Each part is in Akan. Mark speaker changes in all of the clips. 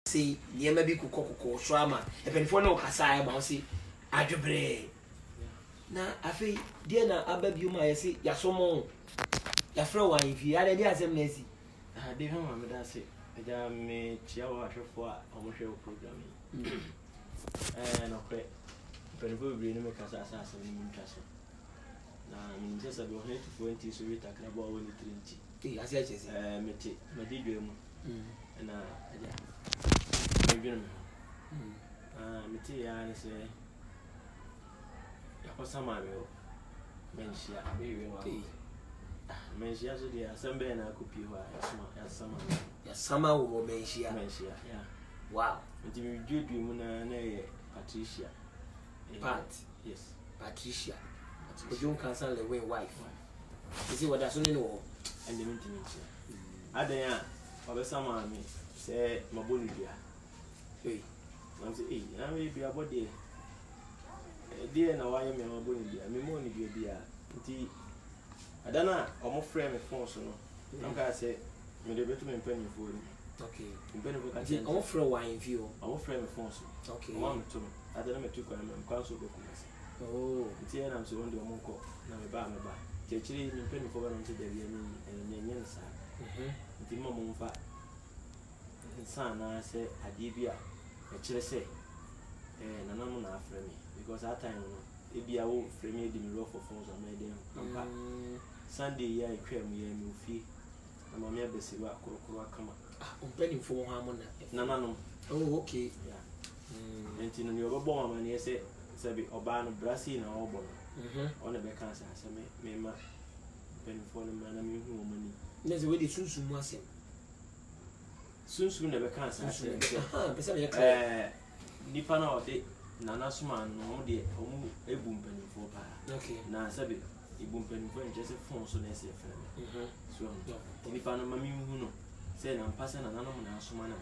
Speaker 1: say niema bi kokoko so ama e penifo na okasa ma o say adwebre na afei die na ababiu ma yesi yasomo ya fra wan fi ade dia asem na si
Speaker 2: de ha ma me da se eja me chia wa hwefo a omohwe program no kwe penifo bi ni me kasa asem ni ntwa so na me nse sabe o 20 so wita kra bo woni 30
Speaker 1: ase achese
Speaker 2: meti madidwe mu na eja me bi no meti ya ni se yakosa ma me o menshia be we wa menshia so dia asembe na kopi ho ya
Speaker 1: sama wo menshia
Speaker 2: yeah
Speaker 1: wow
Speaker 2: nti me dwedwe mu na ye Patricia yes
Speaker 1: Patricia Ojon Kansan le win wife is it what that's only no
Speaker 2: and the minti adan a obesama me say maboni bia I'm say na me bia body dia na waye me maboni bia me mo ni bia nti adana omo frame me phone so no am ka say me de betu me mpani fo ni
Speaker 1: okay
Speaker 2: mpani fo ka say
Speaker 1: omo frame wine view
Speaker 2: omo frame me phone so
Speaker 1: okay
Speaker 2: omo to me adana me tu kwa me kwa so be kuma
Speaker 1: oh
Speaker 2: nti na am so wonde omo ko na me ba chechiri ni mpani fo ba no nti da bia ni nyensa nti mo mfa sana se ade bia e kire se nanam na afre me because that time no e bia wo frame me di me rough for phones am dey ampa Sunday ya ekwem ya me ofie na mama ya besiwa korokoro akama
Speaker 1: mpani fo ho amona
Speaker 2: nananum
Speaker 1: oh okay
Speaker 2: yeah nti no ni obebo mama ne se sabi oba no brasi na obo no ona be kan sa me ma mpani fo no ma na me hu omani
Speaker 1: neze we di sunsun mu asem
Speaker 2: sunsun na be kan sa
Speaker 1: pesa me ya
Speaker 2: nipa na ode nana suma no de omu ebu mpani fo pa
Speaker 1: okay
Speaker 2: na sabi ibu mpani fo nje se phone so na se frame so nipa no ma me hu no se na mpasa na nana mo na suma na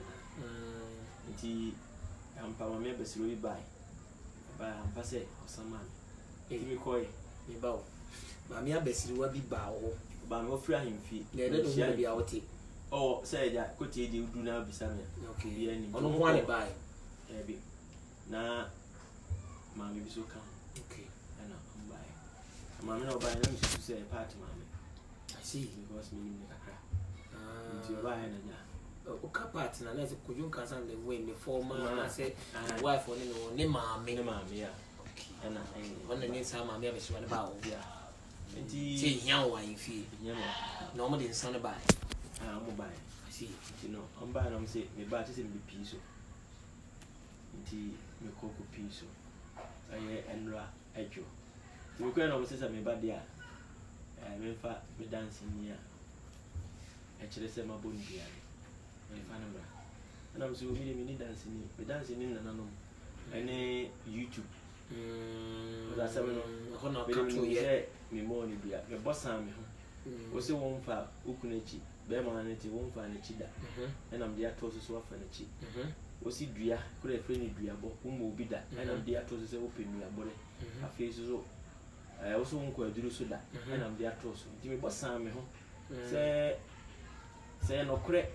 Speaker 2: nti ampa ma me besiro bi ba mpasa osama mi koy
Speaker 1: mi bawo ma me abesiri wa bi ba wo
Speaker 2: ba me ofra himfi
Speaker 1: na ede do mo bia wote
Speaker 2: oh say ja ko tie di udu na bisa me
Speaker 1: okay
Speaker 2: bia ni
Speaker 1: ono ho ale bai
Speaker 2: bi na ma me bi so kan
Speaker 1: okay
Speaker 2: ana mbai ma me no bai na mi su say part ma me
Speaker 1: I see
Speaker 2: because me ni kakra nti bai na ja
Speaker 1: o ka part na na se Ojon Kansan le win the former na say wife on no ne ma me
Speaker 2: ya
Speaker 1: okay
Speaker 2: ana
Speaker 1: wona ne sa ma me abesiri wa ba wo
Speaker 2: ya nti
Speaker 1: ti hian wa infi
Speaker 2: nyama
Speaker 1: no mo de nsan ba
Speaker 2: mo bai
Speaker 1: I see
Speaker 2: you know on bai na mo say me ba ti se me pi so nti me koko pi so aye enra ejo me ko na mo say me ba dia me fa me dance ni a e kire se ma boni bia me fa na bra na mo say obi de me ni dance ni me dance ni na nanom ene YouTube oda se me no
Speaker 1: ho na ka to ye
Speaker 2: me mo ni bia me bossa me ho o se won fa ukunachi be ma na ti won fa na chi da na me dia to so fa na chi o si dua ko le fe ni dua bo wo mo bi da na me dia to so open dua bo le afi so o so won ko aduru so da na me dia to so ti me bossa me ho se no kure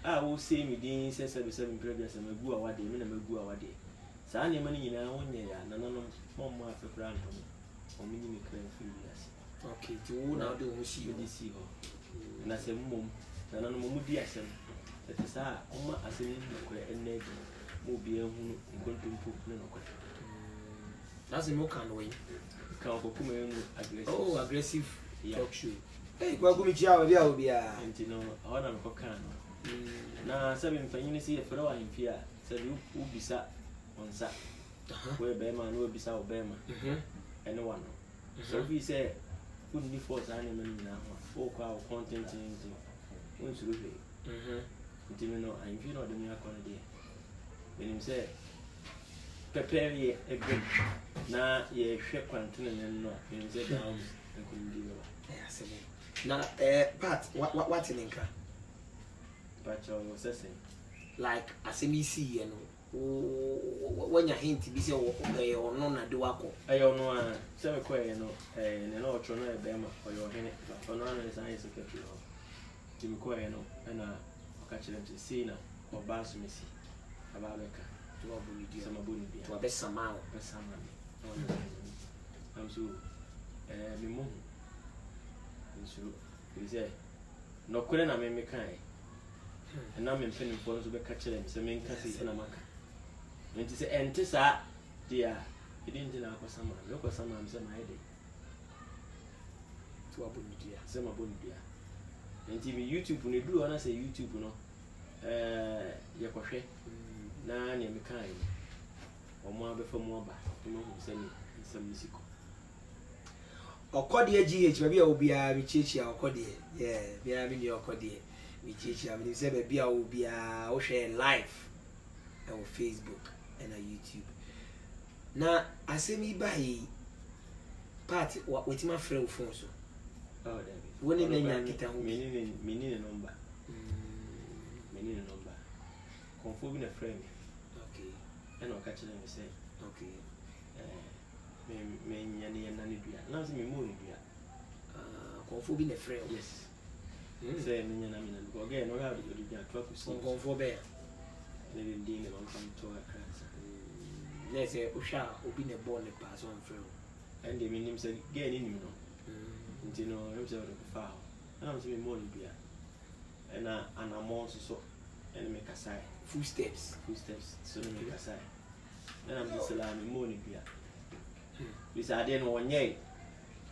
Speaker 2: a wo se mi din se se be se me previous me gu awade me na me gu awade sa na mani nyina wonye ya nanano momma afekra nto o mi ni me kra fi wiase
Speaker 1: okay ti wo na do ho si
Speaker 2: di si ho na se mmom nanano mo di asem ete sa oma asem ni ko enegi mo bi ehunu nkontompo ne no ko
Speaker 1: that's mo kan we
Speaker 2: kan ko kuma engu aggressive
Speaker 1: oh aggressive talk show
Speaker 3: kwa gumi chia wa bia obia
Speaker 2: enti no ona no ko kan na sabi mfanyini si efra wa himfia sabi ubisa onsa we be ma no bisa obema ene wano so we say kunni force ani men na ho o kwa content nti unsuru he nti me no I feel no dem yakona de menim say prepare ye a good na ye hwe kwantene no menim say down nkundi yo
Speaker 1: na part what in nka
Speaker 2: but you say
Speaker 1: like asemi see you know when your hint be say o no na de wako
Speaker 2: ayo no a se me koye no ne no otro na e be ma oyo hene ono na science secretary ho ti me koye no na ka kire nti see na oba so mesi aba beka
Speaker 1: to aboni dia
Speaker 2: sama boni dia
Speaker 1: to abesama o
Speaker 2: besama me am so me mo nsuro bize no kore na me kan na me mpeni fo nso beka kire me se me nka se na maka nti se ente sa dia edin na akosama me akosama me se ma ede
Speaker 1: to aboni dia
Speaker 2: sama boni dia nti me YouTube ne duru ona se YouTube no ye kohwe na ne me kan omo abefa mu oba mo hu se ni nsam nisiko
Speaker 1: okode GH ba bia obia bi chechi a okode bia bi ni okode bi chechi a bi se ba bia obia wo share live on Facebook and on YouTube na asemi bai part wetima frɛ phone so
Speaker 2: oh David
Speaker 1: woni na nya kita ho
Speaker 2: menini number menini number konfo bi na friend
Speaker 1: okay
Speaker 2: and o catch them say
Speaker 1: okay
Speaker 2: me nyane na ne dua na se me mo ne dua
Speaker 1: konfo bi na frɛ
Speaker 2: yes say me nyana me na go again no ga do dua 12%
Speaker 1: konfo be
Speaker 2: ne ndi ne on come to a class
Speaker 1: na se o sha obi na ball ne pass on frɛ
Speaker 2: and me nim say get ni nim no nti no em say o fa na se me mo ne dua na anamon so and me kasai
Speaker 1: footsteps
Speaker 2: so me kasai na am say la me mo ne dua bisa ade no wonye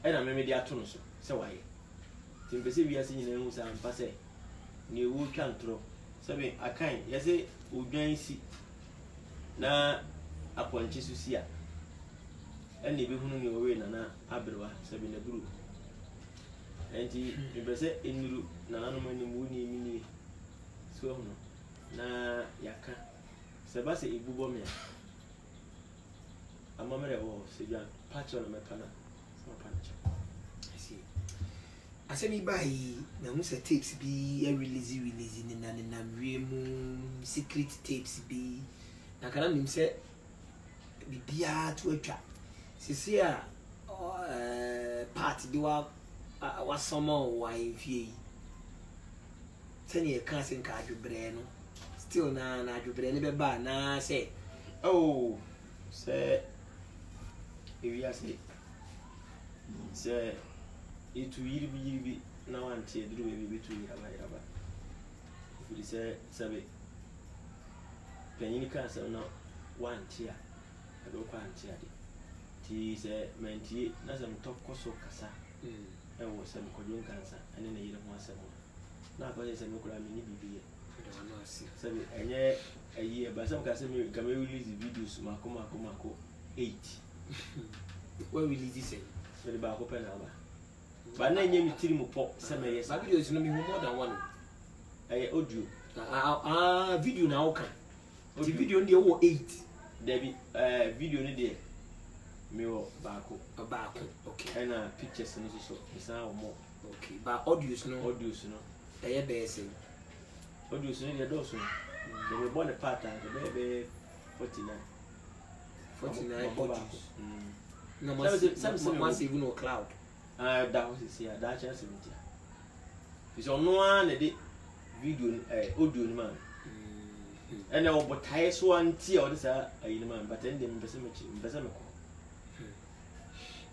Speaker 2: na me de ato no so se waye timpese wi ase nyina hu sa ampa se ne ewu twa ntro se be akan yese odwan si na aponche susi a ene be hunu ne owe na abrewa se be na buru enti timpese enuru na nanu mani mu ni mini so hu no na yaka se ba se ibubo me amamere wo se jan patch on me pana sama panch
Speaker 1: I see asemi bai na hu se tapes bi release ni na mu secret tapes bi na kana nim se bibia to atwa sisi a part bi wa somo wa enfie tani e kan se nka adwobre no still na adwobre ne be ba na se
Speaker 2: oh se ewi ase se itu yiri na wante eduru we bitu yiraba fudi se sabe penyini ka se na wante a do kwa ante ade ti se menti na se mtokko so kasa ewo se mkodun kansa ene na yire ho asemo na ko se me kura mini bibiye sabe enye ayi e ba se mka se me ga me release videos mako 8
Speaker 1: where will this say
Speaker 2: me ba ko pena ba na enye mi tiri mu po se me yes
Speaker 1: ba videos no me more than one
Speaker 2: audio
Speaker 1: video na oka the video ndi wo 8
Speaker 2: debi video ni de me wo ba ko
Speaker 1: okay
Speaker 2: and pictures no so isa o mo
Speaker 1: okay ba audios no e be say
Speaker 2: audios ni de do so de me born part and be 49
Speaker 1: audios no must even no cloud
Speaker 2: that was see that chance me dia is ono an de video audio ni man and o botai so anti o de sa ayi ni man but end dem pese me ko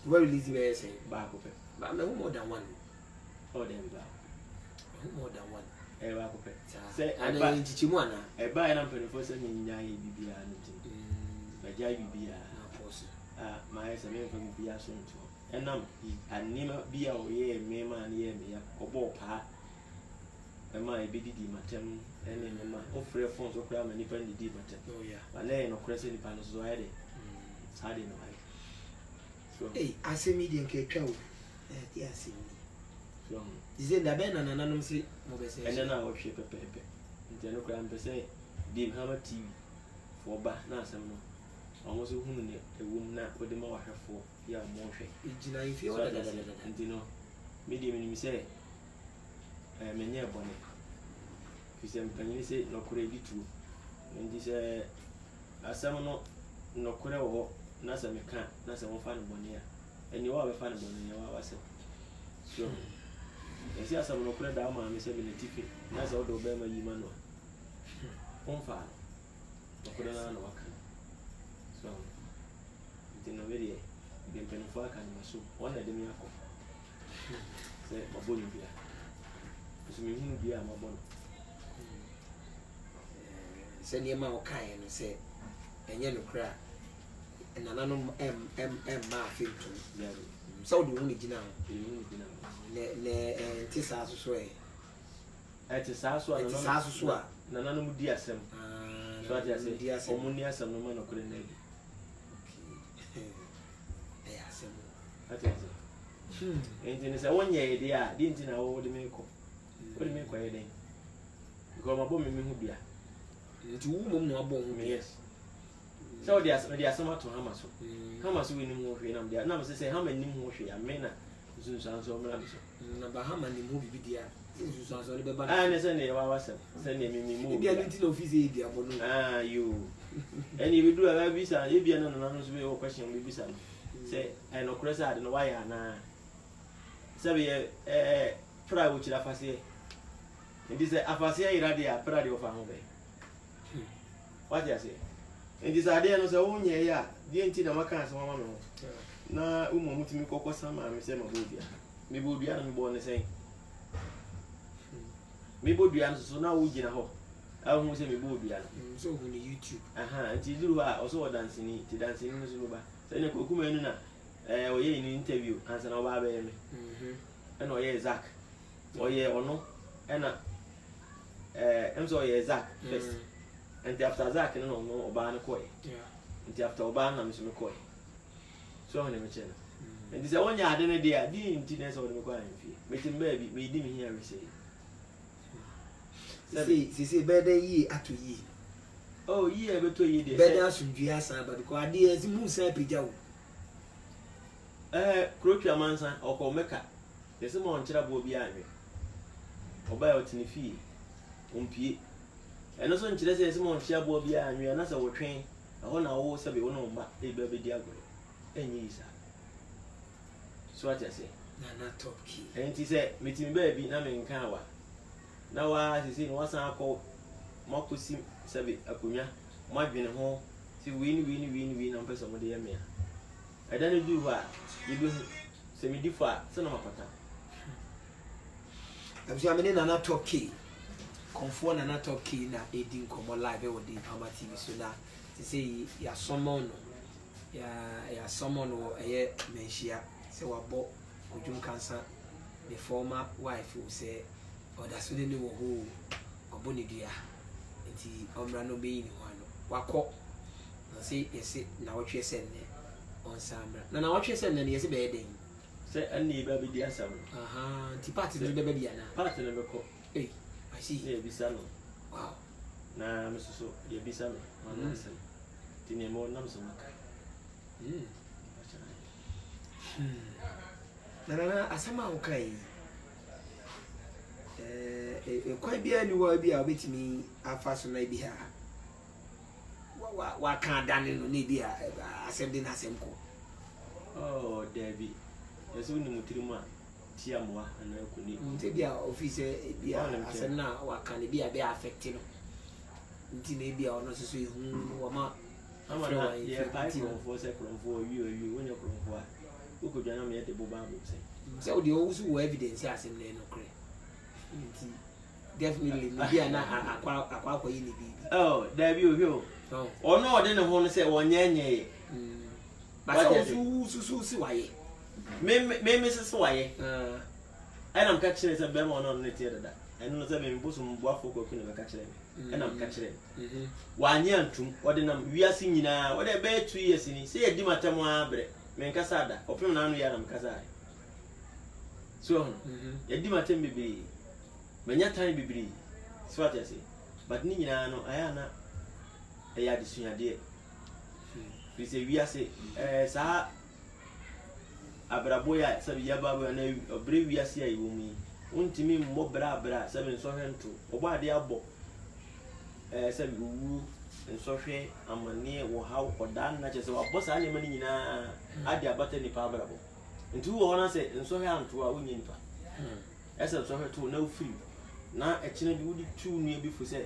Speaker 1: where release be say
Speaker 2: ba ko pe
Speaker 1: ba me more than one
Speaker 2: o dem ba
Speaker 1: more than one
Speaker 2: ba ko pe say
Speaker 1: ana nchichimu ana
Speaker 2: ba na mpeni fo se nyinya ye bibia no tin ba ja bibia
Speaker 1: na pause
Speaker 2: ma ye se me fa bibia so nto enam anima bia o ye me ma na ye me ya obo pa e ma e bididi matem ene ne ma o free phone so kra ma ni pa ndidi matem
Speaker 1: oh yeah
Speaker 2: ba le no kra se ni pa no so aye de sade no aye so
Speaker 1: asemi de nke twa o ti asemi
Speaker 2: so
Speaker 1: dize da be na nananom se mo be se
Speaker 2: ene na o hwe pepepe nti no kra mpese di Hama TV for ba na asem no omo so hunu ne ewum na ode ma wahwefo ya mo hwe
Speaker 1: ejina ifie o da
Speaker 2: nti no media minim se menye bone kisem panyi se no kure bitu nti se asem no kure wo na se meka na se mo fa ne bone ya eni wa be fa ne bone ya wa wase so esi asem no kure da ma me se be ne tifi na se odo be ma yi ma no Omfa. Okoda na waka. So. Nti no very dem penfo aka ni so. Won na dem yakọ. Say maboni bia. So me hunu bia mabon.
Speaker 1: Say niema o kan no say enye no kra. Nananom ma afintu. So do hunu gina. Le tisa so e.
Speaker 2: Ati saa so a nananom di asem. So ati asem. Omuni asem no ma no kure na bi.
Speaker 1: Okay. Asem.
Speaker 2: Ati asem. Enti se wonye ide a di nti na wo de me ko. Wo de me ko ide. Because mabo me hu bia.
Speaker 1: Nti wo mom no abo hu.
Speaker 2: Yes. So the asem ato hamaso. Hamaso we nim ho hwe na me na me say hama nim ho hwe ya me na sunsan so mra me so.
Speaker 1: Na ba hama nim ho bibidia. Sunsan so le be ba.
Speaker 2: Ne say ne wa wasem. Say ne me mu.
Speaker 1: Bia nti na office e bia bo no.
Speaker 2: You. Any we do a visa, e bia no no so we question we visa. Say I no cross ad no why na. Say we pra wo chira fase. Ndi say afase ira dia pra dia ofa ho be. What you say? Ndi say ade no say wo nye ya, die nti na maka asem mama no. Na umo mutimi kokko sama me say mabodua. Me bodua na me bo ne say. Me bodua so na wo gina ho. Awu say me bodua.
Speaker 1: So who ni YouTube.
Speaker 2: Nti duru a also dance ni, ti dance ni so no ba. Say ne kokuma enu na oye ni interview ansa na oba ba ye me. Na oye Zack. Oye ono na emso oye Zack first. And after Zack no oba na koy.
Speaker 1: Yeah.
Speaker 2: And after oba na me so me koy. So na me chena. And this one ya de ne dia di nti na so de me koy amfi. Me tim ba bi me di me here we say.
Speaker 1: See better ye atu ye.
Speaker 2: Oh, ye beto ye de.
Speaker 1: Better asundua asa ba because ade ezi mu sa pija wo.
Speaker 2: Krotwa mansa okọ meka. Yesi mo nkyira bo bi anwe. Oba ya otini fi. Ompie. Eno so nkyira se yesi mo nkyira bo bi anwe na se wotwen. Aho na wo se be wo no mba e ba be di agoro. Enyi isa. So what you say?
Speaker 1: Na top key.
Speaker 2: Enti se metimi ba bi na me nkan wa. Na wa sisi no wasan akọ makosi sebe akonya madwene ho si win na mpesa mo de yeme a eda ne du ha yibe se mi difa se na mapata
Speaker 1: abisi amene na top key konfo na top key na edi nkomo live e wodi Pama TV so na sisi ya summon no ya summon no eye menhia se wabo odwun kansa the former wife who say oda so de ni wo ho oboni dia nti omra no be ni wano wakọ na say yesi na wotwe sen ne on samra na wotwe sen ne yesi be den
Speaker 2: se anni ba be dia sam
Speaker 1: nti party de be bia na
Speaker 2: party ne be ko
Speaker 1: I see
Speaker 2: ye bisa no
Speaker 1: wow
Speaker 2: na mesuso ye bisa no mana sen ti ne mo nam so maka
Speaker 1: na asama ukai kwa bia ni wa bia obetimi afa so na bia wa kan dane no ne bia asem de na asem ko
Speaker 2: oh David yeso ni mutirimu a tia moa ana akuni
Speaker 1: nti bia office bia asem na wa kan bia be affect no nti ne bia ono so ehu wa ma
Speaker 2: ama na ye party on for second for you wonya kronfo a ukodwana me de boba bo
Speaker 1: say o de o so evidence asem na no kre nti definitely bia na akwa yi ni bibi
Speaker 2: oh David ohio ono ode ne ho no se wonyenye
Speaker 1: ba so si waye
Speaker 2: me se waye ana mka kire se be mo no ne tie dada eno no se be mbuso mbuafo ko ku ne be ka kire me ana mka kire wanye antum ode nam wiase nyina ode be 2 years ni se yedi matam abre me nka sada opem na anu ya na mka sada so yedi matam bibi menya time bibiri so what you say but ni nyina no aya na eya disuade fi se wiase sa abraboya sabi yababo na obre wiase ayi wumi untimi mmo bra sabi nso hwento oba ade abo sabi wu nso hwe amane wo hawo odan na chese wa bossa ne mani nyina ade abata ni pa abrabo nti wo hona se nso hwe anto a wonye nipa esa nso hwe to na ofiri na ekine bi wudi tu nua bi fu se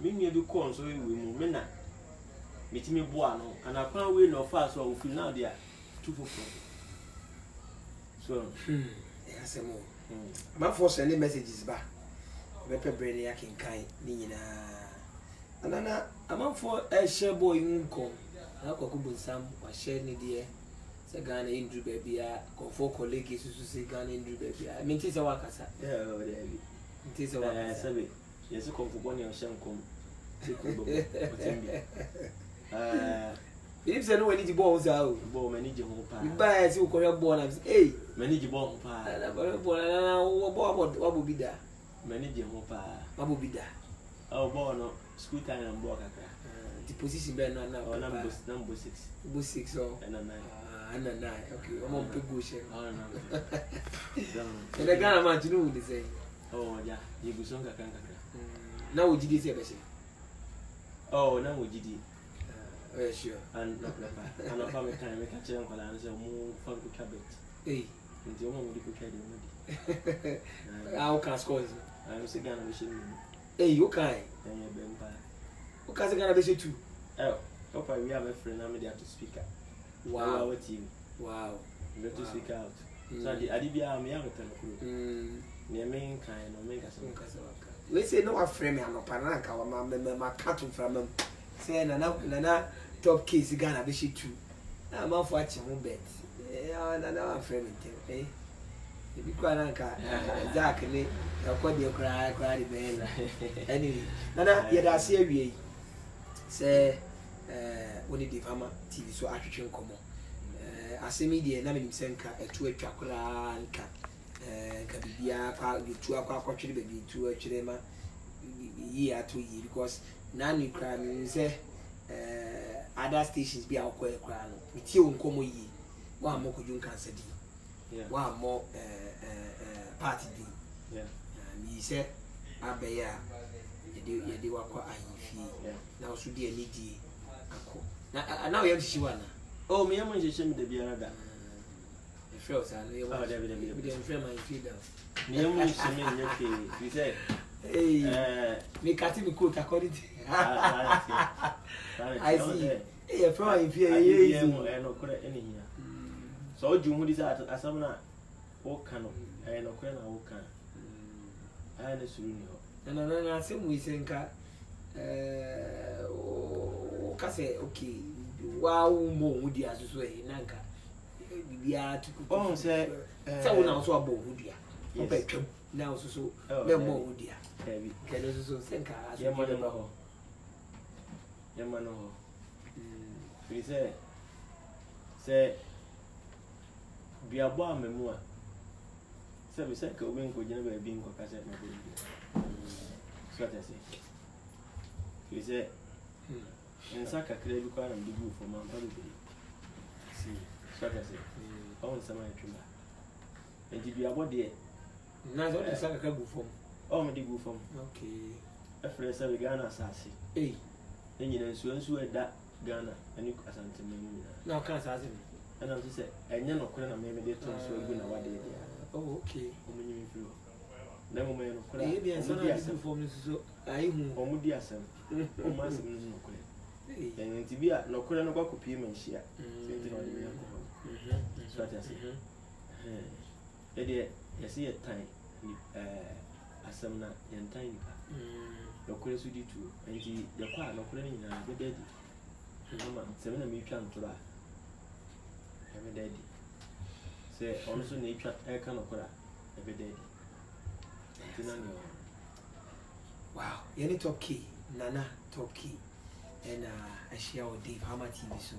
Speaker 2: me nua bi ko nso we mu me na metimi boa no ana kwan we no fa so ofi na dia tu fufu so
Speaker 1: asemo ma for send messages ba be pebre ne yakinkan ni nyina anana amanfo share boy nko na kwaku bunsam wa share ni de se Ghana indru bebia ko colleague susu se Ghana indru bebia minti se wakasa
Speaker 2: o de bi
Speaker 1: minti se wakasa
Speaker 2: sabe yesu ko fubo ne o hye nkom se ko bobo otembi
Speaker 1: If say no when you ball out,
Speaker 2: ball manage ho pa.
Speaker 1: You buy as you call your ball and hey,
Speaker 2: manage ball ho pa.
Speaker 1: Na ball na what will be there?
Speaker 2: Manage ho pa.
Speaker 1: What will be there?
Speaker 2: Oh ball no school time and ball kaka.
Speaker 1: The position be na
Speaker 2: number 6.
Speaker 1: Number 6 or
Speaker 2: and 9.
Speaker 1: And 9. Okay, I'm on people share.
Speaker 2: Oh no.
Speaker 1: And the Ghana man you know they say.
Speaker 2: Oh yeah, you go song kaka.
Speaker 1: Now we did say be.
Speaker 2: Oh, now we did.
Speaker 1: Sure.
Speaker 2: And not and not family time make a change and say mo fan ko cabet.
Speaker 1: Hey.
Speaker 2: Nti o mo di ko kade mo di.
Speaker 1: How can score?
Speaker 2: I say Ghana be shame.
Speaker 1: Hey, you can.
Speaker 2: And be mpa.
Speaker 1: O ka say Ghana be too.
Speaker 2: Oh, papa we have a friend na me dey to speak up.
Speaker 1: Wow.
Speaker 2: Our team.
Speaker 1: Wow.
Speaker 2: We to speak out. So adi bia me am tell ko. Ne men kan no men ka say.
Speaker 1: We say no aframe me anopa na ka wa ma cut from them. Say na top case Ghana be too. Na man for achi mo bet. Na aframe me eh. Ebi kwa na nka Jack ni akodi kra di bela. Anyway, nana ye da se awie. Say oni di fama TV so atwetwe nkomo. Asemi de na menim senka etu atwa kra nka. Ka bibia kwa tu akwa twere bebi tu atwere ma yi ato yi because na ni kra me say other stations be akwa kra no. Metie nkomo yi. Wa mo kodun kansa di.
Speaker 2: Yeah.
Speaker 1: One more party day.
Speaker 2: Yeah.
Speaker 1: Me say abeya ye de wakwa ayifi. Na so de ani die akọ. Na we am shiwa na.
Speaker 2: Oh, me am je me de biara da.
Speaker 1: The friends are there.
Speaker 2: Oh, David.
Speaker 1: We dey friend my feed down.
Speaker 2: Me am je me nyake. We say
Speaker 1: hey me cut me coat according to I see. Hey, friend my feed
Speaker 2: ye no kore eni hia. So oju hu di sa asam na o kan no no kore na o kan na suru ni ho
Speaker 1: na asem we senka o ka say okay wow mo hu di asoso e nanka bibia tuku
Speaker 2: on say
Speaker 1: wo na so abo hu dia o pe twam na asoso be mo hu dia
Speaker 2: heavy
Speaker 1: ke no so senka aso
Speaker 2: ye mo de ho ye mo no ho we say biabo amemu a se be se ka obi nko gina ba bi nko ka se na bo so that say we say nsa kakra bi kwa na mbi gu for man pa bi see so that say on sama etuma enti biabo de
Speaker 1: na so nsa kakra gu for
Speaker 2: o me di gu for
Speaker 1: okay
Speaker 2: afre se be Ghana asase
Speaker 1: eh
Speaker 2: enyina nsu eda Ghana ani asante menu
Speaker 1: na ka asase
Speaker 2: and I say, and you're not going to make it so good.
Speaker 1: Oh, okay.
Speaker 2: Then we may not
Speaker 1: be a son for so I who
Speaker 2: Mudiasem, or Massam, and to be a no current of a payment share. So I say, Eddie, you see a time, a summer and tiny. No current with you too, and the car no current in a good daddy. 7 million to that. Every day. Say also nature I can occur every day.
Speaker 1: Wow, any top key, Nana top key, and I share with Dave Hammer TV. So,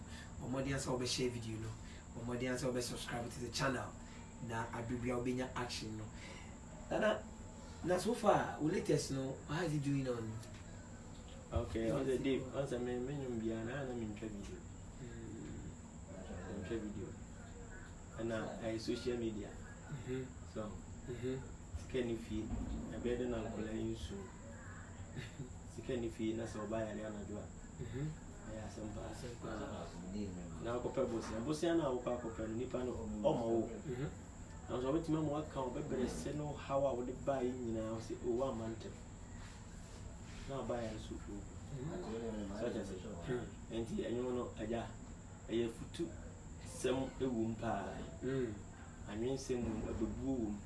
Speaker 1: more than so share video, no, more than so subscribe to the channel. Now, I do be obeying action, no. Nana, now so far, we latest, no, how is he doing on?
Speaker 2: Okay, on the day, once I may mention Biana, I'm in video. Video and I social media. So, can you feel a better than Uncle you soon? Can you feel us or buy a Rihanna? I have some now, Copper Bossiana, Nippano, I was always my work count, but I said no how I would buy in now, say, oh, 1 month. Now buy a soup. Such as it. And you know, I have two some a womb pie. I mean, some a boom.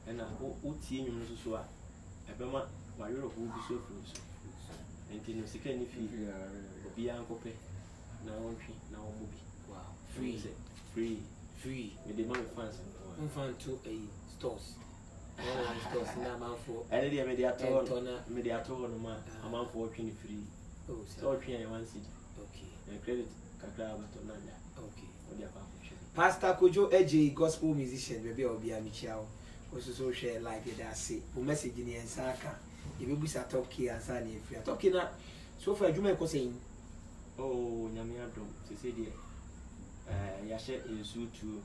Speaker 2: And I would see you so. I remember my Europe will be so close. And in the second, if you be uncle pay now, movie.
Speaker 1: Wow.
Speaker 2: Free. With the money funds.
Speaker 1: Found to a stores. Stores now for.
Speaker 2: I did a mediator, no man, a month for 23. Oh, so 21 city.
Speaker 1: Okay.
Speaker 2: And credit Kakra Batonanda.
Speaker 1: Okay. Pastor Kojo AJ, gospel musician, maybe I'll be a Michel. Also, so share like it. I say, who message in the Saka. If you be a talk here and sign if you are talking that. So far, you may go saying,
Speaker 2: oh, Yamiadum, to say, dear. Yasha in suit to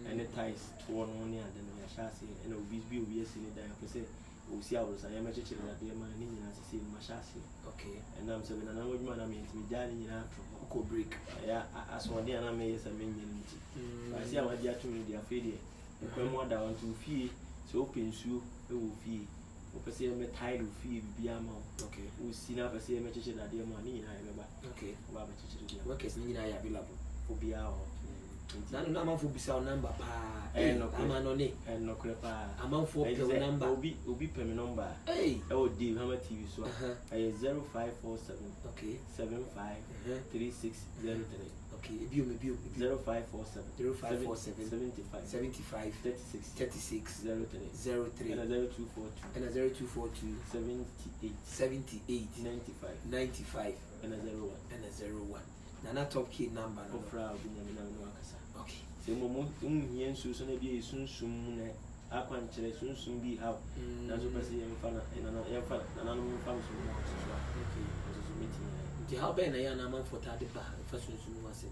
Speaker 2: any ties to one only and then Yashasi and obese be obvious in it. I say, oh, see, I was a message that dear man in as I Mashasi.
Speaker 1: Okay.
Speaker 2: And I'm 7 and I'm man, I mean, to me, Danny,
Speaker 1: Coco break.
Speaker 2: Yeah, as one day and I may as a minion. I see our dear to me, dear Fede. If I'm more down to fee, so open shoe, it will fee. Say a title fee be a mount. Okay. We see now, say a message that dear money, I remember. Okay.
Speaker 1: What is needed available?
Speaker 2: Obi aho
Speaker 1: nanu na amanfo bisa number pa amanone
Speaker 2: and no crepa
Speaker 1: amanfo pe number
Speaker 2: obi pe me number e o di hama tv so ay 0547
Speaker 1: okay
Speaker 2: 75 3603
Speaker 1: okay bio
Speaker 2: 0547 75
Speaker 1: 36 03
Speaker 2: and 0242 78 95 and 01
Speaker 1: Nana top key number
Speaker 2: no proud no akasa.
Speaker 1: Okay.
Speaker 2: Say mo hien so so na bi sunsun na akwan kire sunsun bi how. Na so pese yem fa na yem fa na no fa so na so. Okay. So meeting.
Speaker 1: The how be na ya na man for tade ba fa sunsun wase.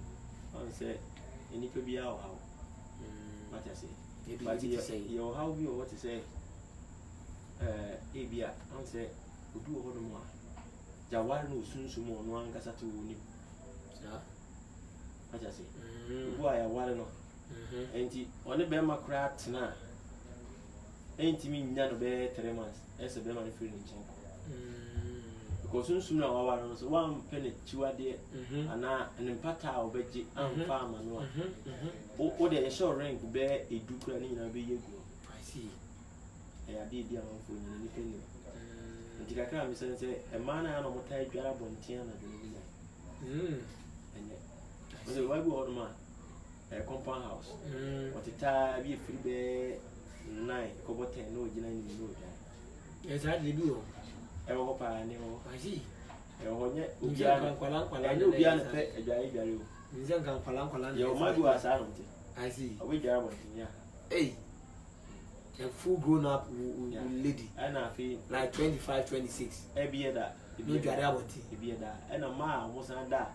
Speaker 2: On say any pe bi how. What I say.
Speaker 1: But you say
Speaker 2: your how bi what to say. E bia on say odu ho no mo a. Jawar no sunsun mo no ankasa to woni. What I say? Who I want no. And on the Bema craft now. Ain't me none of 3 months. As a Bema feeling because soon our was 1 penny to a day and an impata of veggie and farm and one. Or the short rank bear a ducran in a big. I see. I did the amount for any penny. And the Kakam says a man and a motai grab on Tiana. So why go on man? A compound house. What a time be free bear 9 cover 10 no gina in the road.
Speaker 1: Yes, I do.
Speaker 2: I hope I know.
Speaker 1: I see.
Speaker 2: I know be a pet a dry value. You might go as I see. A wee German, yeah. Hey,
Speaker 1: a full grown up lady.
Speaker 2: And I feel
Speaker 1: like 25, 26.
Speaker 2: I be that.
Speaker 1: No, you are about
Speaker 2: it. Be that. And a mile almost not that.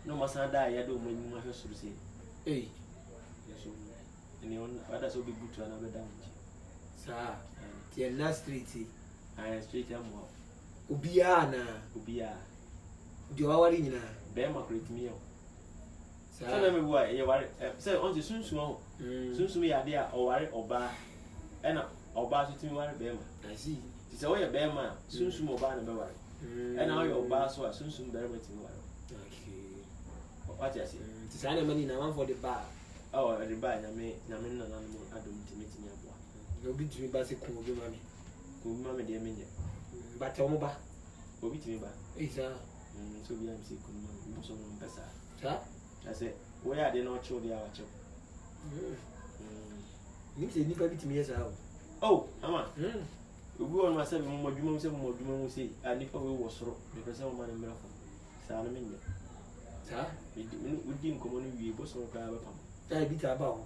Speaker 2: No must not die, I don't mean my house to say. Hey, and the others will be good to another damage.
Speaker 1: Sir, the last street,
Speaker 2: I am straight and more.
Speaker 1: Ubiana, do you already know?
Speaker 2: Bear my great meal. Tell me why you are. Say, on the soon soon me idea or worry or bar, and or bar to me worry bear. I see. It's a way a bear man, soon more bar and bear. And now your bar so soon bear with me. What I say?
Speaker 1: It's any money now for the bar.
Speaker 2: Oh, the bar, I mean, I don't intimate me.
Speaker 1: You'll be to me by the cool mammy.
Speaker 2: Good mammy, dear me.
Speaker 1: But Tomoba
Speaker 2: Will be to me back.
Speaker 1: Is a
Speaker 2: so we am sick. So,
Speaker 1: sir,
Speaker 2: I said, where are they not show the hour?
Speaker 1: You say, Nipa to me as well.
Speaker 2: Oh, Amma, you go on myself, more you say, and Nipa was so because I'm man in Miracle. Salamin. We didn't come on, we both of our I beat about.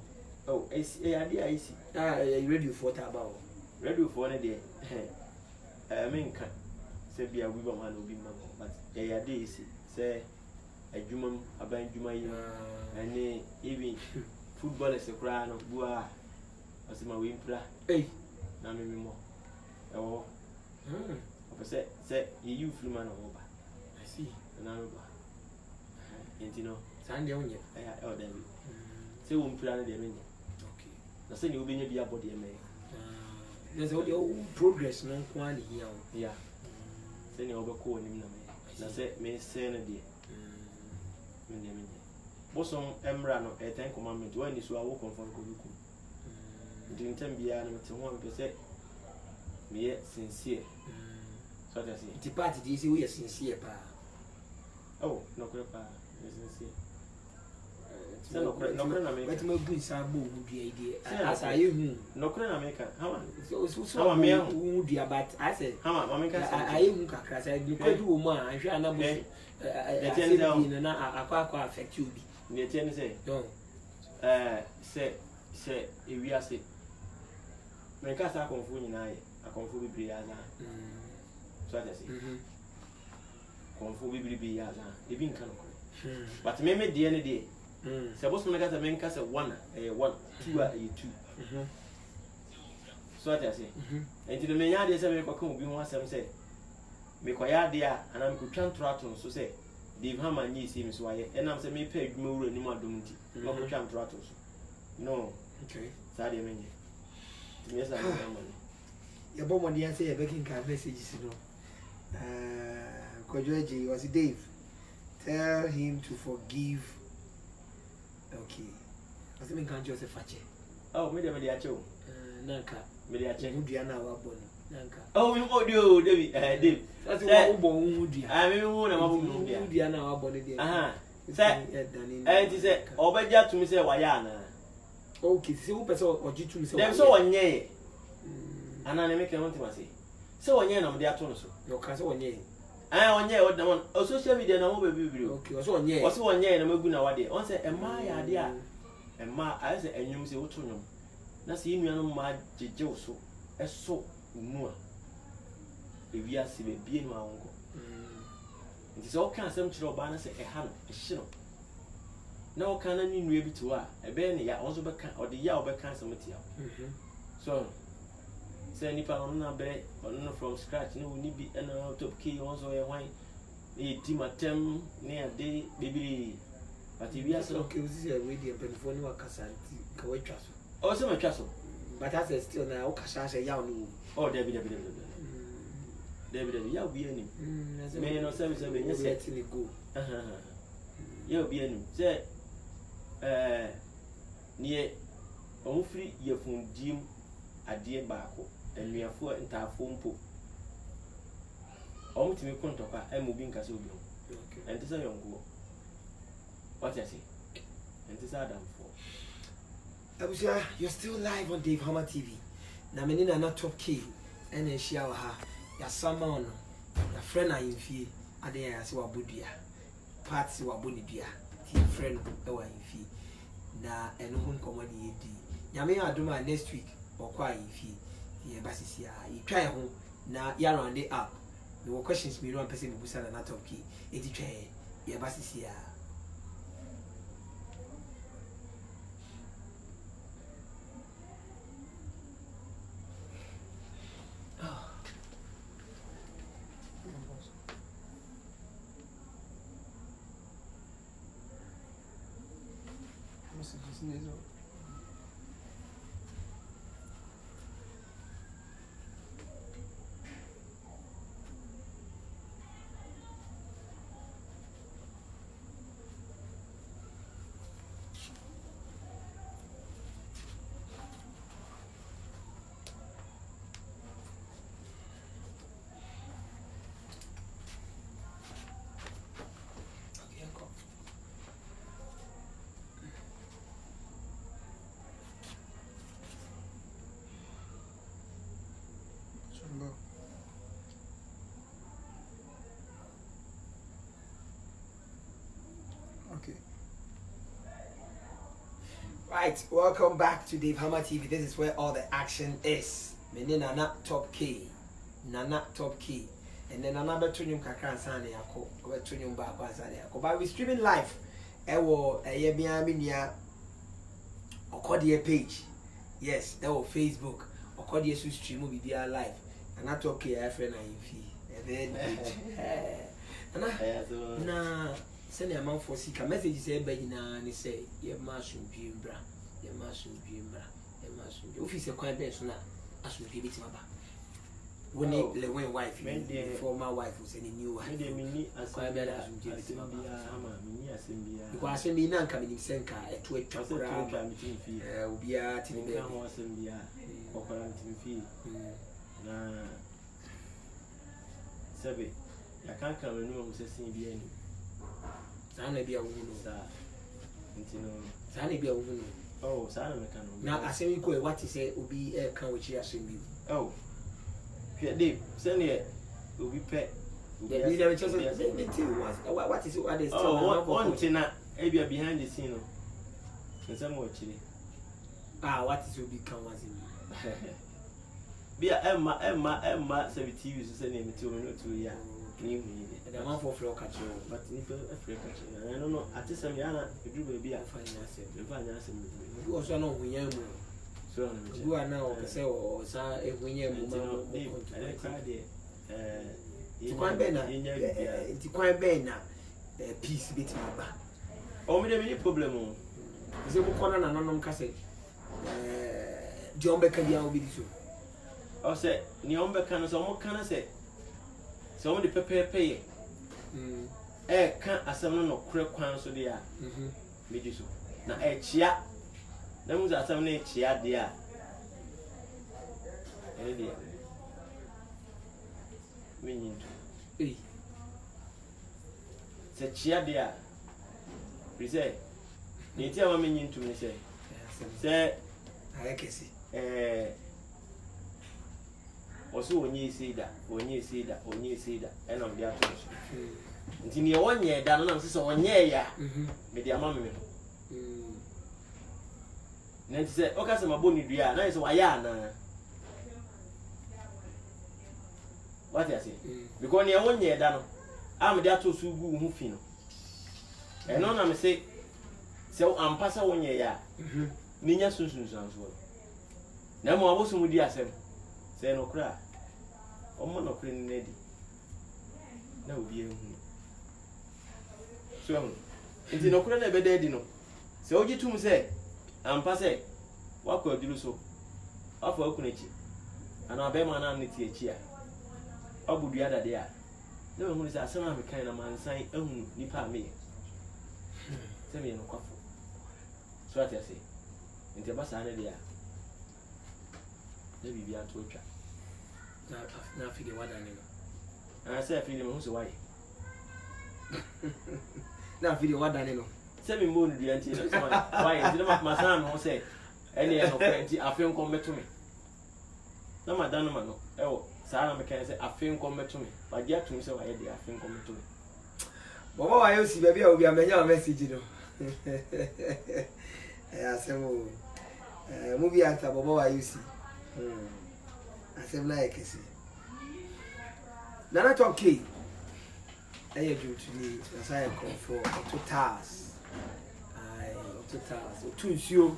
Speaker 2: Oh, I see, I see.
Speaker 1: Radio for Tabao.
Speaker 2: Radio for a day. I mean, say be a woman will be mamma, but a day, say a human, a band Juma, and even football is a crown of Bois. Was my wimpra? Hey, now maybe more. Oh, say you flew man over. I see, and I'm over. And you know, Sunday on you. Oh, then. Say, won't plan the minute. Okay. na sɛ ne wobɛnya bi abɔ deɛ mɛyɛ
Speaker 1: na sɛ wode progress no nko a ne hia wo
Speaker 2: ya sɛ ne wobɛkɔ w'anim na mɛyɛ na sɛ mesɛ no deɛ mendeɛ menyɛ bosom mmra no 10 commandment woani so a wo kɔmfa no kɔbɛkum nti ntam biara no mete ho a mepɛ sɛ meyɛ sincere so ate ase
Speaker 1: nti part de sɛ woyɛ sincere paa
Speaker 2: nɔkorɛ paa sincere sɛ nɔkorɛ na meka
Speaker 1: wɛtuma bu nsa bɔ wo dua yi deɛ asa ayɛ hu
Speaker 2: nɔkorɛ na meka hama
Speaker 1: wo dua but asɛ
Speaker 2: hama ma meka
Speaker 1: ayɛ hu kakra sɛ nokwa bi wɔ mu a ahwɛ ana bo asɛ bi no na akɔ affect you bi
Speaker 2: ne ɛtiɛ ne sɛ sɛ ewiase meka sɛ akɔmfo nyinaa yɛ akɔmfo bebree asa so ate ase akɔmfo bebree asa ebi nka nɔkorɛ but me deɛ ne deɛ sɛ bosom meka sɛ menka sɛ 1 ɛyɛ 1 2 a ɛyɛ 2 so ate ase enti no menya adeɛ sɛ mekɔka obi ho asɛm sɛ mekɔyɛ adeɛ a anaa mekɔtwa ntoro ato no so sɛ Dave Hammer nye isi mi so ayɛ ɛnam sɛ mepɛ adwuma wura anim adom nti mekɔtwa ntoro ato so no saa deɛ menyɛ nyɛ saa deɛ ama no
Speaker 1: yɛbɔ mmɔden sɛ yɛbɛkenka messages no Kwadwo Agye was Dave tell him to forgive okay I think can't just fache
Speaker 2: me dey ache o
Speaker 1: nanka
Speaker 2: me dey ache
Speaker 1: udua na wa bɔ no nanka
Speaker 2: me audio David Dave
Speaker 1: that's why wo bɔ udua
Speaker 2: me wo na ma bɔ
Speaker 1: udua na wa bɔ no dey
Speaker 2: sɛ ti sɛ obɛgya tumi sɛ wayɛ ana
Speaker 1: okay sɛ wo pɛ sɛ ɔgye tumi sɛ
Speaker 2: dem sɛ wɔnyɛ ana ne meka ho ntima sɛ wɔnyɛ na mde ato no so
Speaker 1: no ka sɛ wɔnyɛ
Speaker 2: onye odamon o social media na mo be bibiri
Speaker 1: okay so onye
Speaker 2: na magu na wade on say emma ya ade a emma I say enwum say woto nwum na say inu no ma jejew so eso mu a ewia se be bie no awonko nti so kan asem kire oba na say eha no ehye no na o kan na ni nua bi to a ebe ne ya on so be kan o de ya o be kan asem tia so say nipa no na be on from scratch no ni bi na top key on so ye hwan e di matem ne ade bibiri but we are so
Speaker 1: okay we see we dey penfo ni wakasa nti ka wa twa so
Speaker 2: o se ma twa so
Speaker 1: but as still na o kasa say ya no
Speaker 2: o David ya bi ani me no say be nya say
Speaker 1: let it go
Speaker 2: ya bi ani say nie on free ye fundim ade baako enuafo ntafo mpo omutimi kontokwa emubi nkase obi ho enti say yongo what you say enti say adam for
Speaker 1: abusia you're still live on Dave Hammer TV na meni na top key ena ehia wa ha ya sama ono ya friend na yimfie ade ya se wabodua parts wabonidua ti friend e wa yimfie na eno ho nkomadi yedi nyame adoma next week okwa yimfie ye basisi a yitwa ye ho na ya round it up no questions me run person busa na top key eti twa ye basisi a messages nezo okay. Right, welcome back to Dave Hammer TV. This is where all the action is. Mene Nana Top K. Nana Top K. And then another tunyum kakran sane yako. Over tunyum ba kwa sane yako. But we streaming live. Ewo yebia minia Okodie page. Yes, ewo Facebook. Okodie su stream bi dia live. Nana Top K ya friend na yimfi. And then na send a man for sika message say be nyina ni say ye ma so dwimbra office kwan be so na asomdwe bi timaba woni le when wife former wife was any new wife
Speaker 2: me mini
Speaker 1: asomdwe
Speaker 2: ama mini asembia
Speaker 1: because asomdwe na nka me senka eto atwa kora obia tinbe
Speaker 2: ho asembia okora timfi na sebe ya kanka we no mo sesin bia ni
Speaker 1: sana bia wo no
Speaker 2: sa ntino
Speaker 1: sana bia wo no
Speaker 2: oh sana me kan
Speaker 1: na asemi ko what is say obi kan wo chi asemi
Speaker 2: oh Philip send obi pe
Speaker 1: the leader just what is what is
Speaker 2: on tina e bia behind the scene no nsem wo chiri
Speaker 1: what is obi kan was in
Speaker 2: bia emma se TV so send me to no to ya ni hu ni
Speaker 1: the man for flow catch
Speaker 2: but ni pe Africa catch I don't know atisem ya na edu ba bia fa nya asem
Speaker 1: you also know hu yan mu
Speaker 2: so
Speaker 1: you are now say o sa hu yan mu ma ti kwan be na peace bit ma ba
Speaker 2: o me de me problem o
Speaker 1: ze bu kona na nonom ka se di ombe ka dia obi so
Speaker 2: o se ni ombe ka no so mo kana se so mo de pepepe kan asem no no kure kwan so de a meji so na chia na mu za asem na chia de a ene de menyinto se chia de a prise ni ti ama menyinto ni se
Speaker 1: ayekesi
Speaker 2: oso onye isida ena ndi atụrụ nti ni onye da no na nse onye ya me di ama me na nti se o ka se maboni dua na se waya na what you say because ni onye da no am di atụrụ su gu hu fi no eno na me se ampasa onye ya ni nya sunsun so na mo abosu mu di asem se no kra omo no kra ni nedi na obi ehu so nti no kra na be dedi no se ogi tum se ampa se wakọ adiru so afọ akunechi ana be ma na nti echi a obudu ya dade a na we hu se asema me kan na mansan ehunu nipa me se me no kwafo so ati ase nti ba sa na dia na bibi ato twa
Speaker 1: na fide wada ni
Speaker 2: no say fide me hu se why
Speaker 1: na fide wada ni no
Speaker 2: say me mo ndu anti no why nti na ma sa me hu se ene e no kwenti afen kom meto me na ma dan ma no ewo sa na me kan se afen kom meto me ba dia tum se why de afen kom meto me
Speaker 1: bobo wa yo si baby a obi amenya message no asemo movie actor bobo wa yo si asem like esi nana talk key aye do today as I come for totals otunsuo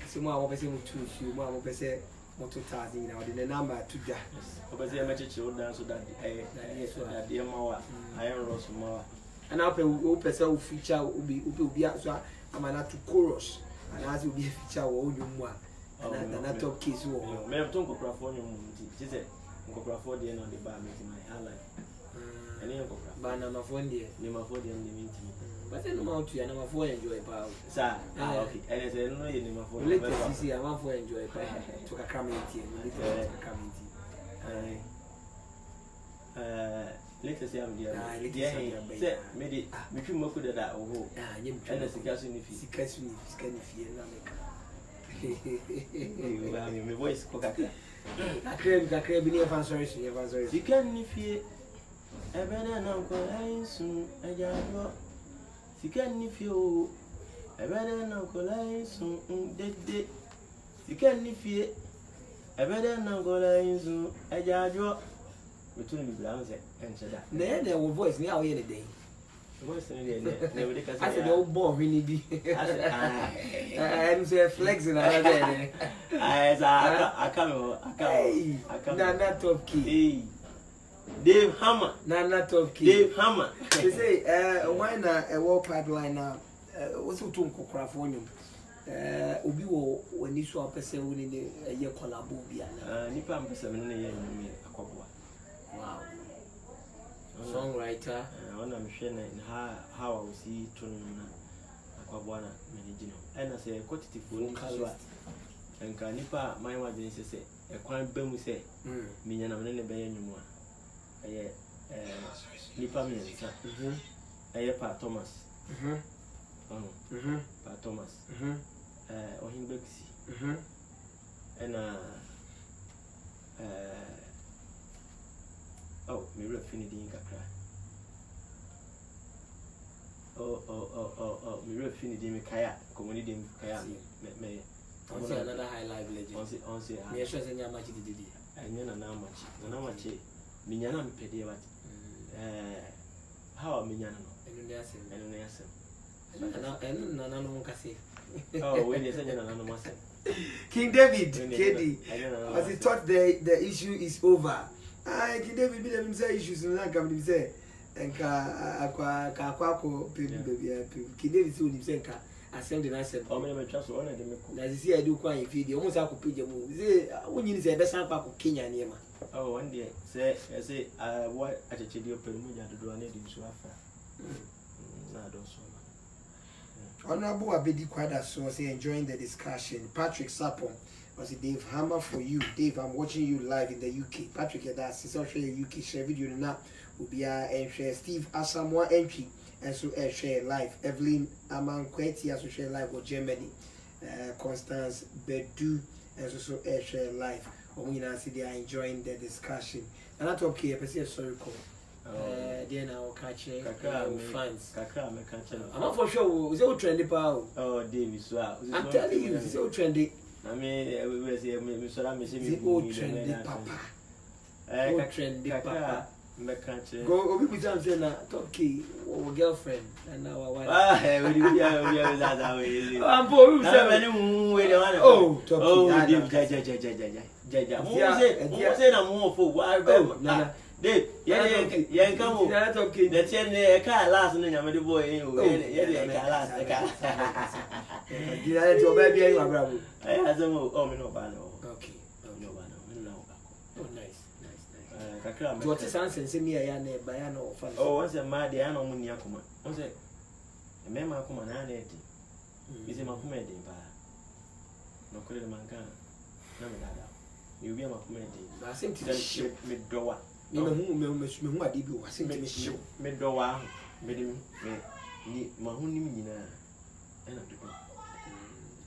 Speaker 1: asemo a wo pese mo tunsuo mo a wo pese mo totals ni na the number to ja
Speaker 2: wo pese e mecheche o dan so that that dey mawa iron ross mawa
Speaker 1: ana wo pese wo feature obi so amana to chorus and as obi feature wo onyu a na top case wo
Speaker 2: me to nkokra nyu mu nti se nkokra fo de na de ba me my highlight ene nkokra
Speaker 1: ba na mafo de
Speaker 2: ni mafo de ni minti
Speaker 1: but no ma to ya na mafo enjoy pa
Speaker 2: sa okay ene se no ye ni mafo
Speaker 1: let us see mafo enjoy pa to ka community
Speaker 2: latest am dia se me di me twi mako da oho ene sika so ni fi
Speaker 1: na meka
Speaker 2: me voice ko kaka
Speaker 1: kakre bi ni evangelist
Speaker 2: sika ni fi ebena na ko ainsu ajado sika ni fi o ebena na ko ainsu dede sika ni fi ebena na ko ainsu ajado between me brown say encheda
Speaker 1: na wo voice ni awo ye dey
Speaker 2: voice ni ne we dey ka say
Speaker 1: I said o born we ni bi I'm say flex na there
Speaker 2: aka
Speaker 1: na top key
Speaker 2: hey Dave Hammer
Speaker 1: na top key
Speaker 2: Dave Hammer
Speaker 1: they say why na a wall pipeline na what's to nkokra for nyum obi wo wani so apese wo ni ye collabo bi ana
Speaker 2: nipa mpese me ne ye nyumi akwaboa
Speaker 1: wow songwriter
Speaker 2: ona mhwe na how I will see tunu na akwaboa na manage no ena se quantitative ni so enka nipa my wa bin se ekwan bamu se minya na me ne be ye nyumu a eye nipa mi nsa eye Pa Thomas Pa Thomas ohin Bexi ena me refini din kakra me refini din me kaya community din kaya me
Speaker 1: on say another high life legend
Speaker 2: on say
Speaker 1: me sure say nyama chi didi
Speaker 2: anya na machi minya na mpede wat how minya no
Speaker 1: enu ne asem
Speaker 2: na
Speaker 1: no nkase
Speaker 2: when you say na no masem
Speaker 3: King David, KD, as he thought the issue is over. King David, be them say issues no come say enka akwa baby King David say say enka asem the nice
Speaker 2: o me twa so ona de me ko
Speaker 3: na see I do kwa in video almost akopage mu say wonyi say be san kwa Kenya ne ma
Speaker 2: one day say what atechedi open mu ja dodo na de nso afa na do so
Speaker 3: Honorable Abedi Kwada so say enjoying the discussion. Patrick Sapon was Dave Hammer for you. Dave, I'm watching you live in the UK. Patrick, that's social UK share video na will be share Steve Asamoah entry and so share live. Evelyn Amankweti also share live with Germany. Constance Bedu and so share live. We now see they are enjoying the discussion. And that's okay. I say sorry call. Then I'll catch fans.
Speaker 2: Kakra me catch.
Speaker 1: I'm not for sure. Is it trendy power?
Speaker 2: David, so
Speaker 1: I'm telling you, it's so trendy.
Speaker 2: I mean, we say me so me say me
Speaker 3: trendy papa.
Speaker 1: Trendy papa.
Speaker 2: Me catch.
Speaker 3: Go obi bi jam say na top key or girlfriend and now wife.
Speaker 2: We that way.
Speaker 3: I'm poor.
Speaker 2: We the one.
Speaker 3: Oh, top
Speaker 2: key. Jaja. Mo say na mo fo. Why Dave, yeah, come on. That's okay. That's the car last and I'm the boy. Yeah, last.
Speaker 3: Did I do baby? You are bravo.
Speaker 2: I has a move. Oh, no,
Speaker 1: okay.
Speaker 2: No,
Speaker 1: oh, nice.
Speaker 3: What is answer? Send me a yan by an orphan.
Speaker 2: Oh, once a mad Diana Muniakuma. Once a member come on, I need is a Makumedi. No, could a man can. No, you'll be a Makumedi.
Speaker 3: I think to ship
Speaker 2: mid door.
Speaker 3: Me who I did was simply show.
Speaker 2: Mid door, made him me Mahuni. And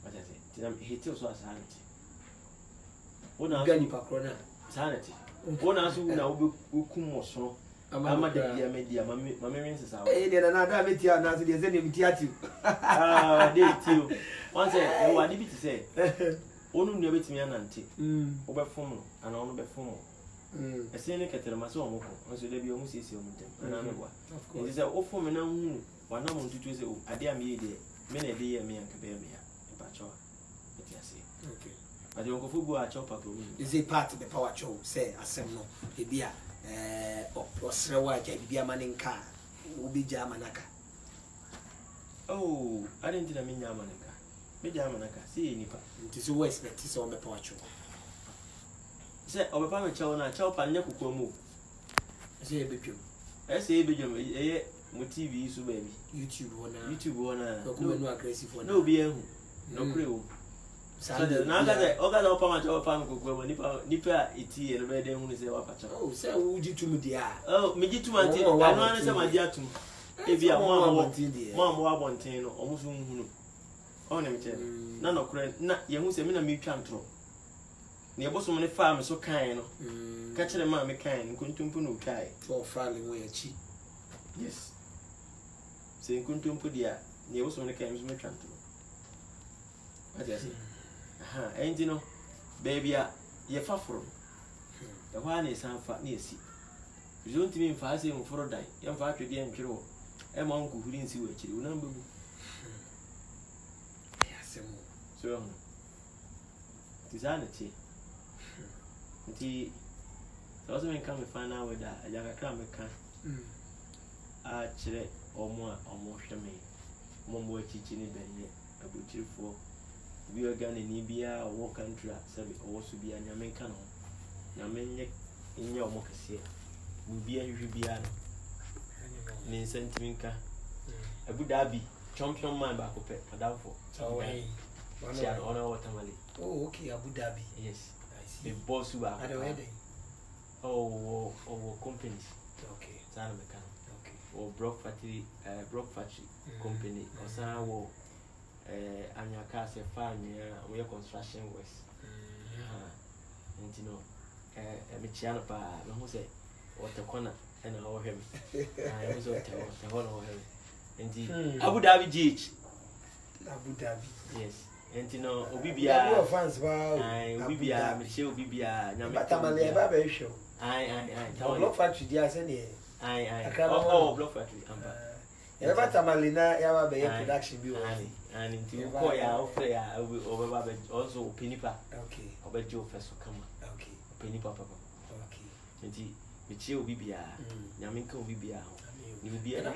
Speaker 2: what I say, he tells us sanity. What now, Granny Pacrona? Sanity. One answer now will come or so. I'm a dear media, my memories is out. And
Speaker 3: another media now to the same theatre.
Speaker 2: They too. Once I want to say, Onu never to me an auntie. Over formal and on the formal. A scenic at the Masomo, and so they be almost easy on them. And I know what. Of course, it's a awful man. One moment to choose a dear me, many a day, me and Cabemia, a patcho. Okay. But the Uncle Fubu chop up
Speaker 3: is a part of the power show, say, as some no, a beer, or Srawa, be a man in car, will be Jamanaka.
Speaker 2: Oh, I didn't mean Yamanaka. Be Jamanaka, see, Nipa.
Speaker 3: It is always that is on the power show.
Speaker 2: Say, over Pama Chona, chop and Yakumu.
Speaker 3: Say a bit.
Speaker 2: I say, Bijum, TV, so baby. YouTube one, no
Speaker 3: aggressive one.
Speaker 2: No beer, no crew. So now that I got up on my farm, Nipper, tea, and red and say, oh, say, would you to me, dear? Oh, me to my dear, I know my dear to me. If you are one one thing, almost only none of credit, not young Semina me can't throw. Near Boston farm so kind, catching a mammy kind, couldn't put kai,
Speaker 3: or filing way a cheap.
Speaker 2: Yes. Saying couldn't put the near Boston came me can't throw. What I say? Ain't you know, baby, you're far from the one is unfat near sea. You don't mean fasting for a day, young fat again, Kiro, a monk who didn't see what you number. So, sanity. Also, when come and find out with that, I got a cram actually, or more, shaman. One more teaching it, a butcher for we are Ghana ni bia or country sabi or so bia nyame nka no nyame nye o mokese we bia hwi bia no ni sentimentka Abu Dhabi champion man back up Adamfo Chian honor watermali.
Speaker 3: Oh, okay, Abu Dhabi.
Speaker 2: Yes.
Speaker 3: I see.
Speaker 2: The boss who are
Speaker 3: At the wedding.
Speaker 2: Oh, companies.
Speaker 3: Okay.
Speaker 2: Sana mekano.
Speaker 3: Okay.
Speaker 2: Or Brock Factory company. Or sana wo anyaka se farm we construction works. And you know, me chiano pa me say what the corner and our him. I was what the whole of him. Abu Dhabi GH.
Speaker 3: Abu Dhabi.
Speaker 2: Yes. And you know, Obibia.
Speaker 3: No offense, wow.
Speaker 2: Obibia, Michelle Obibia.
Speaker 3: But I'm a baby show.
Speaker 2: Aye.
Speaker 3: Block factory, dear, send it.
Speaker 2: Aye. Oh, Block Factory.
Speaker 3: Ever Tamalina, ever be a production bill.
Speaker 2: And into Koya, over also Penipa.
Speaker 3: Okay.
Speaker 2: Over Joe first come.
Speaker 3: Okay.
Speaker 2: Penipa Papa.
Speaker 3: Okay.
Speaker 2: And Michelle Obibia. Yaminka Obibia. You will be a
Speaker 3: no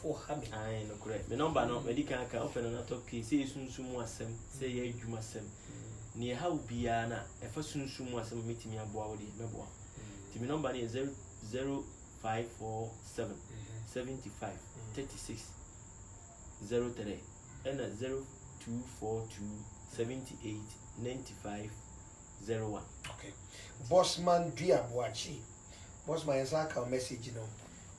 Speaker 3: for having.
Speaker 2: I know correct. The number no medical can open and talk say soon wasem, say you must near how be an a soon wasem meeting me a body, no. The number is 0547 75 36 03 and 0242 78 95 01.
Speaker 3: Okay. Bossman Diabuachi. What's my exact message, you know?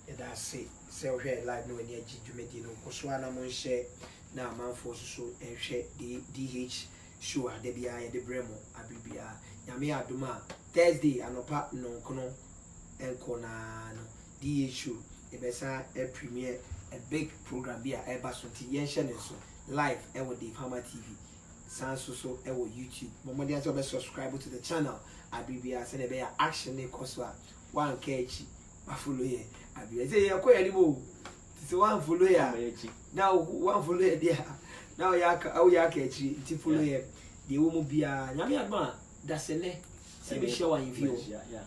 Speaker 3: And I say we live no any Jumedino, Oswana Monshare, now man for so and share the DH show at the BI the Bremo, Abibia, Yamia Duma, Thursday, and no part no cono and Conano, DH show, a besa, a premiere, a big program, be a Ebasunti Yenshan live, ever the Hammer TV, Sanso, ever YouTube. Momodians over subscribe to the channel, Abibia, send a bear action in Koswa. One catchy, I follow ye. I say, you're quite anymore. It's one follow ye. Now, one follow ye, dear. Now, ya catchy, it's follow ye. The woman be a Yamma, that's a leg. Say, be sure in view. Yeah.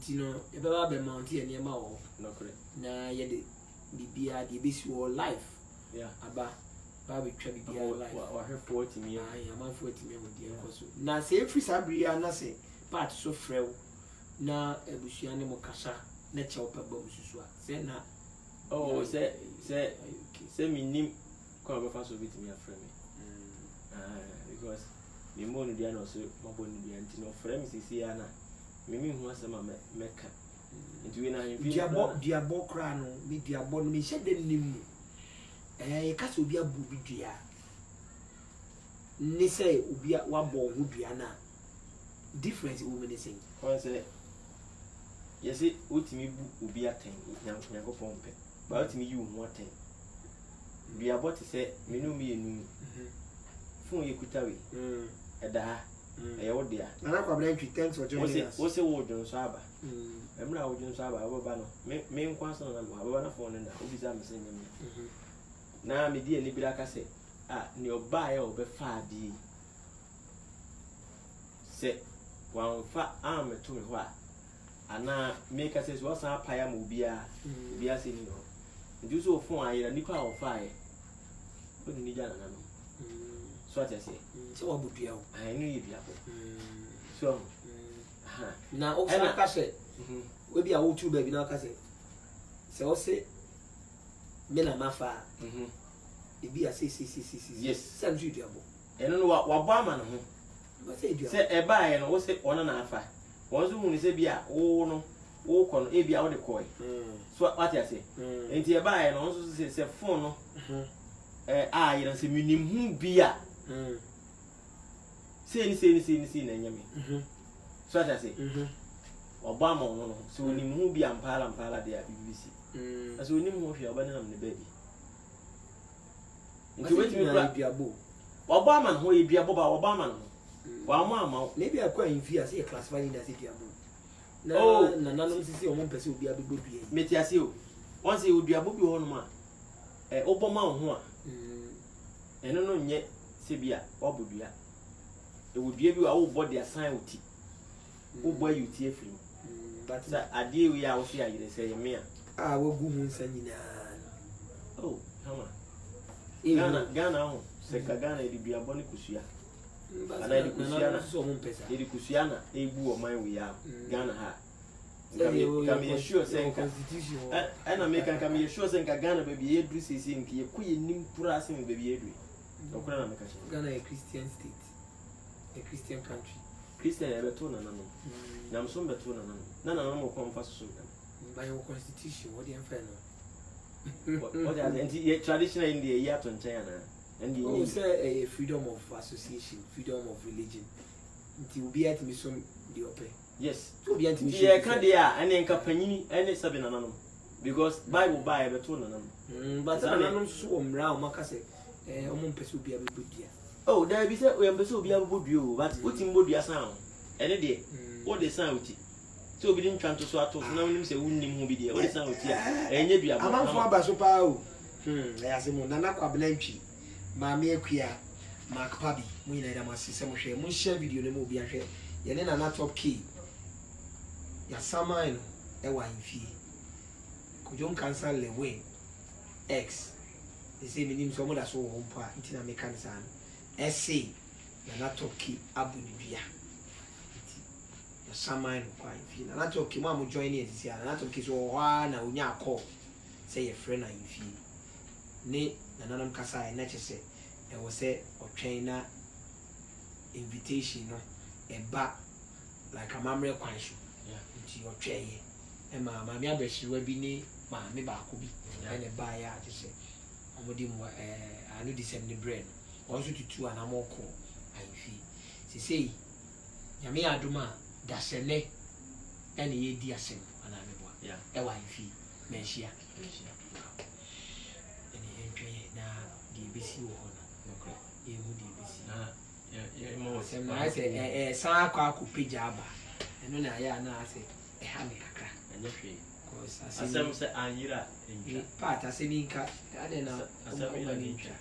Speaker 3: You know, if I be mountain and Yamao. No, correct. Now, ye be a DBC or life. Yeah, about Baby Trebby be alive.
Speaker 2: Or her 40 me.
Speaker 3: I am 40 me with the uncle. Now, say, free Sabri, and I say, part so frail. Na ebusuane mo kasa na cheopa ba mususua se na
Speaker 2: say minim kwa ba fa so bit me afrɛ me because me mo no dia no so mabo no dia nti no frɛ me sisi ana me hu asɛm a meka nti we na
Speaker 3: diabo kra no me diabo no me hyɛ den nim e kasa obi abu bi dua ni say obi wabɔ ho dua na difference woman is saying
Speaker 2: one say yes it ultimate ubi aten nyanko pompe but ultimate you more ten we are about to say me no me enu phone ye kutawe eda e wo dia
Speaker 3: na kwa blank thanks for joining us
Speaker 2: wo say wo dun so aba emra wo dun so aba baba no me nkwa so na baba na phone na obi za me senya me na me di ani bi aka say ni oba ya obefa adi say wan fa am to me ho ana make us was a paya mo bia say ni no ndu so phone ayira nipa o fa ye o ni ja na no so ati say
Speaker 3: se wa budua o
Speaker 2: ai ni bia ko so
Speaker 3: na o fa ka say we bia wo tu ba bi na ka say se o say me na mafa e bia say
Speaker 2: yes
Speaker 3: se ndu dua bo
Speaker 2: eno no wa bo ama no ho se e ba ye no wo se ona na afa wonso mu ni se bia wo no wo kɔ no e bia wo de kɔe so what you say enti e ba ye no wonso se phone no ye na se minim hu bia se ni na nyame so what you say oba ma no so nim hu bia mpala de a BBC aso nim hu hwe oba na nam ne ba bi nti wetimi bra
Speaker 3: bia bo
Speaker 2: oba ma no ye bia bo ba oba ma no wa ma
Speaker 3: maybe akwa infia say classify in as diabo na nanom sisi o mo pese obi abegbo dua
Speaker 2: meti ase o won say oduabo bi ho no ma oboma ho a eno no nye se bia obodua wodua bi wa wo body assign oti wo boy uti afiri but ade we a wo so ayire say ye me a
Speaker 3: wagu hu nsa nyina
Speaker 2: oh hama Ghana ho se ka Ghana edi duabɔ ne kusua ana edi kusua na
Speaker 1: so mo pesa
Speaker 2: edi kusua na ebu o man we ya Ghana ha kami sure say
Speaker 1: constitution
Speaker 2: ana make kami sure say Ghana baby edu sisi nki ye kuye nim pura say baby edu okura na make sure
Speaker 1: Ghana a Christian state, a Christian country.
Speaker 2: Christian ebeto na nanu na mso beto na nanu na nanu mo kwamfa so
Speaker 1: By your constitution what the infernal
Speaker 2: what are traditional India ya to nchen na and
Speaker 1: you say a freedom of association, freedom of religion. Until be at me some the open.
Speaker 2: yes
Speaker 1: So be at me.
Speaker 2: Yeah, can dia ene nka panyini ene sabe na nanu because Bible buy beto na nanu
Speaker 1: but nanu so omra o maka say omo mpese obi abebudia.
Speaker 2: Oh, there be say we mpese obi abebudia but uti mbodua san ene de o de san uti so obi din twanto so ato so na wonim say wunnim ho bi de o de san uti a enye dua bo
Speaker 3: amanfo abaso pa o yase mo nana kwabena ntwi maame akua mark pabi mo nyina da masese mo hwe mo share video ne mo obi ahwe ye ne nana top key ya saman e wa infie kojon cancer lewe x they say minim so mo da so ho mpa ntina me kan san essay nana top key abu ni bia ya saman kwa infie nana top key mo join e sisi nana top key so wa na onya call say your friend na infie ne nananam kasa e na chese e wo se otwen na invitation no e ba like amamre kwan so nti otwen ye e ma me abehirwa bi ni ma me ba ko bi e ne ba ya chese omodi mo anu disem ne brain also tutu anamoko ayi sisei nyame aduma da sele ene ye di asem ana me bo e wa ayi me hia bisi wo hono nokre ye hu di bisi
Speaker 2: ye mo
Speaker 1: se na se san akwa akopija aba eno na ya na ase ha me kakra
Speaker 2: enye hwe
Speaker 1: cause
Speaker 2: asem se anyira enja
Speaker 1: part asemi nka ade na
Speaker 2: asem ni ntwa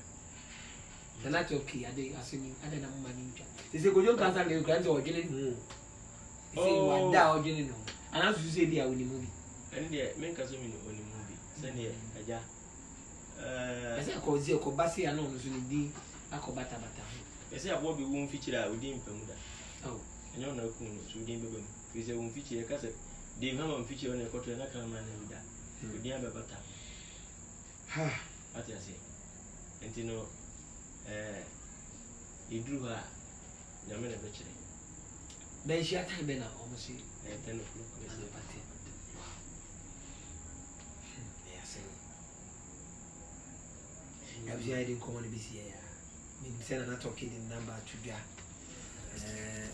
Speaker 1: na to ki ade asemi ade na mma ni ntwa se gojo kansa le kra nze odwene hu se wa da odwene no ana su se dia oni mu bi
Speaker 2: ende men ka so mi oni mu bi se ne aja
Speaker 1: ese ko zi ko basi ana onu so ni di akobata bata
Speaker 2: ese abo bi won fichira odi mpamu da
Speaker 1: oh
Speaker 2: enyo na ku no so odi mbebam fi se won fichira ka se di mama fichira na koto na kan man na da odi abata
Speaker 3: ha
Speaker 2: ati ase entino idru ha nyame na bechire
Speaker 1: ben shi ata be na omo si
Speaker 2: 10 o'clock
Speaker 1: na
Speaker 2: ese
Speaker 1: pate Abia I didn't come on this year. Me send an talking in number to dia.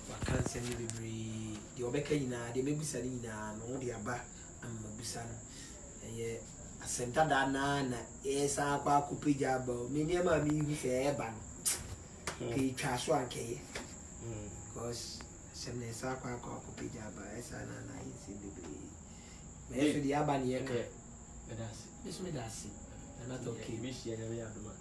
Speaker 1: Wa kan send me be the obeka ina de mebusa ni na no de aba am mebusa no. Asenta da na esa akwa kupeja ba. Me ne ma mi hu se e ba no. Ke twa so anke. Because sem ne esa akwa kupeja ba esa na isi bebre. Me so de aba ni e ka.
Speaker 2: Medasi.
Speaker 1: Me so medasi. Not okay.
Speaker 2: Miss ya ya aduma.